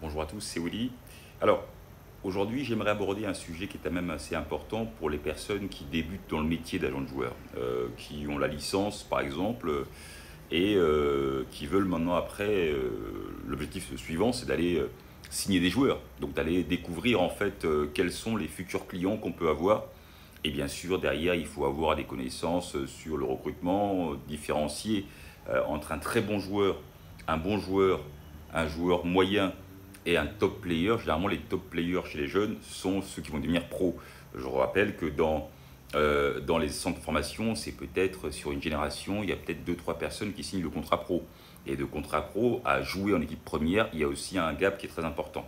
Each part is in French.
Bonjour à tous, c'est Willy. Alors, aujourd'hui, j'aimerais aborder un sujet qui est quand même assez important pour les personnes qui débutent dans le métier d'agent de joueur, qui ont la licence, par exemple, et qui veulent maintenant, après, l'objectif suivant, c'est d'aller signer des joueurs. Donc, d'aller découvrir, en fait, quels sont les futurs clients qu'on peut avoir. Et bien sûr, derrière, il faut avoir des connaissances sur le recrutement, différencier entre un très bon joueur, un joueur moyen et un top player. Généralement, les top players chez les jeunes sont ceux qui vont devenir pros. Je rappelle que dans les centres de formation, c'est peut-être sur une génération, il y a peut-être 2-3 personnes qui signent le contrat pro. Et de contrat pro à jouer en équipe première, il y a aussi un gap qui est très important.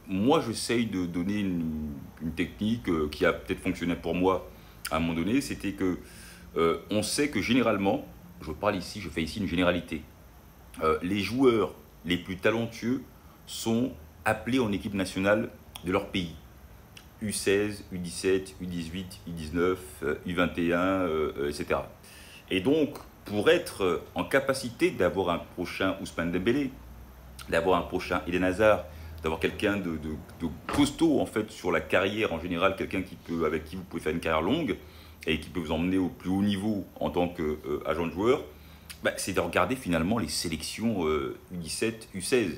Moi, j'essaye de donner une technique qui a peut-être fonctionné pour moi à un moment donné. C'était que on sait que généralement, je fais ici une généralité. Les joueurs les plus talentueux sont appelés en équipe nationale de leur pays. U16, U17, U18, U19, U21, etc. Et donc, pour être en capacité d'avoir un prochain Ousmane Dembélé, d'avoir un prochain Eden Hazard, d'avoir quelqu'un de costaud en fait sur la carrière en général, quelqu'un avec qui vous pouvez faire une carrière longue et qui peut vous emmener au plus haut niveau en tant qu'agent de joueur, c'est de regarder finalement les sélections U17, U16.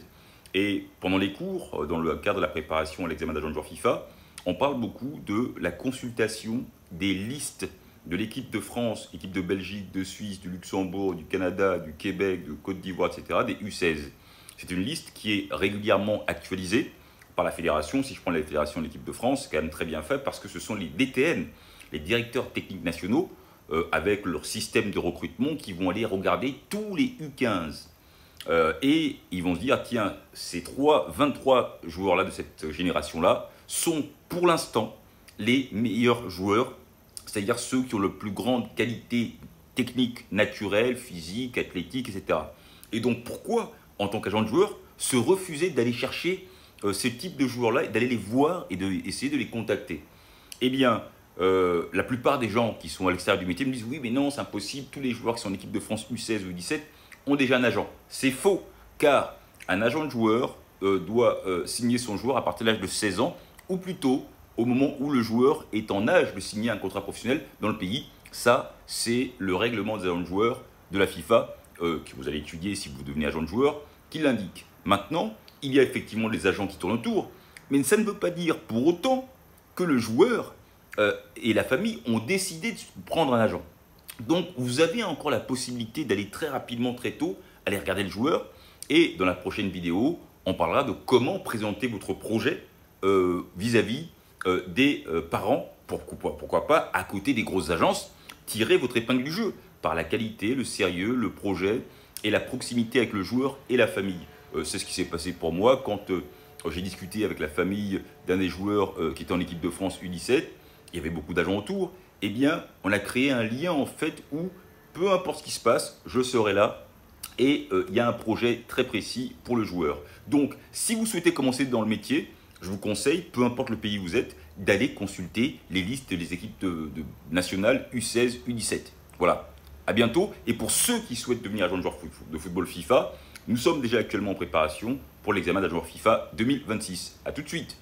Et pendant les cours, dans le cadre de la préparation à l'examen d'agent de joueur FIFA, on parle beaucoup de la consultation des listes de l'équipe de France, équipe de Belgique, de Suisse, du Luxembourg, du Canada, du Québec, de Côte d'Ivoire, etc., des U16. C'est une liste qui est régulièrement actualisée par la fédération. Si je prends la fédération de l'équipe de France, c'est quand même très bien fait parce que ce sont les DTN, les directeurs techniques nationaux, avec leur système de recrutement, qui vont aller regarder tous les U15. Et ils vont se dire, tiens, ces 23 joueurs-là de cette génération-là sont pour l'instant les meilleurs joueurs, c'est-à-dire ceux qui ont le plus grande qualité technique, naturelle, physique, athlétique, etc. Et donc pourquoi, en tant qu'agent de joueur, se refuser d'aller chercher ce type de joueurs-là, et d'aller les voir et d'essayer de les contacter? Eh bien, la plupart des gens qui sont à l'extérieur du métier me disent oui, mais non, c'est impossible, tous les joueurs qui sont en équipe de France U16 ou U17 ont déjà un agent. C'est faux, car un agent de joueur doit signer son joueur à partir de l'âge de 16 ans, ou plutôt au moment où le joueur est en âge de signer un contrat professionnel dans le pays. Ça, c'est le règlement des agents de joueurs de la FIFA, que vous allez étudier si vous devenez agent de joueur, qui l'indique. Maintenant, il y a effectivement des agents qui tournent autour, mais ça ne veut pas dire pour autant que le joueur et la famille ont décidé de prendre un agent. Donc, vous avez encore la possibilité d'aller très rapidement, très tôt, aller regarder le joueur. Et dans la prochaine vidéo, on parlera de comment présenter votre projet vis-à-vis des parents. Pourquoi pas, à côté des grosses agences, tirer votre épingle du jeu par la qualité, le sérieux, le projet et la proximité avec le joueur et la famille. C'est ce qui s'est passé pour moi quand j'ai discuté avec la famille d'un des joueurs qui était en équipe de France U17. Il y avait beaucoup d'agents autour. Eh bien, on a créé un lien en fait où, peu importe ce qui se passe, je serai là et il y a un projet très précis pour le joueur. Donc, si vous souhaitez commencer dans le métier, je vous conseille, peu importe le pays où vous êtes, d'aller consulter les listes des équipes nationales U16, U17. Voilà, à bientôt. Et pour ceux qui souhaitent devenir agent de joueur de football FIFA, nous sommes déjà actuellement en préparation pour l'examen d'agent de joueur FIFA 2026. A tout de suite.